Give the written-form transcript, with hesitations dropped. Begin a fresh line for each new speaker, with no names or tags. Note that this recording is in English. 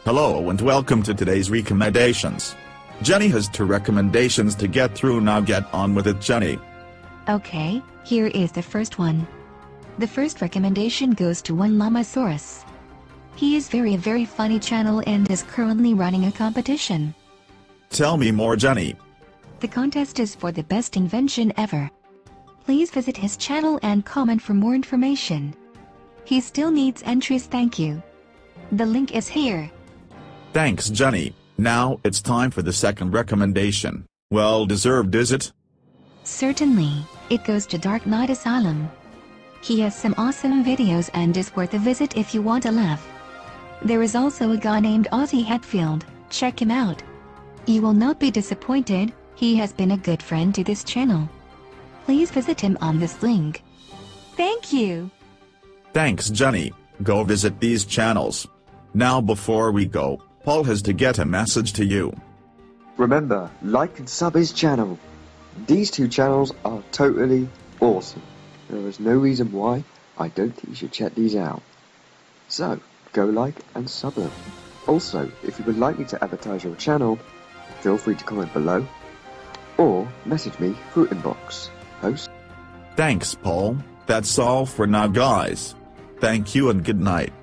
Hello and welcome to today's recommendations. Jenny has 2 recommendations to get through. Now get on with it, Jenny.
Okay, here is the first one. The first recommendation goes to One Llamasaurus. He is very funny channel and is currently running a competition.
Tell me more, Jenny.
The contest is for the best invention ever. Please visit his channel and comment for more information. He still needs entries, thank you. The link is here.
Thanks, Jenny. Now it's time for the second recommendation. Well deserved, is it?
Certainly, it goes to Dark Knight Asylum. He has some awesome videos and is worth a visit if you want a laugh. There is also a guy named Ozzy Hatfield, check him out. You will not be disappointed, he has been a good friend to this channel. Please visit him on this link. Thank you.
Thanks, Jenny. Go visit these channels. Now before we go, Paul has to get a message to you.
Remember, like and sub his channel. These 2 channels are totally awesome. There is no reason why I don't think you should check these out. So, go like and sub them. Also, if you would like me to advertise your channel, feel free to comment below, or message me through inbox. Post.
Thanks, Paul. That's all for now, guys. Thank you and good night.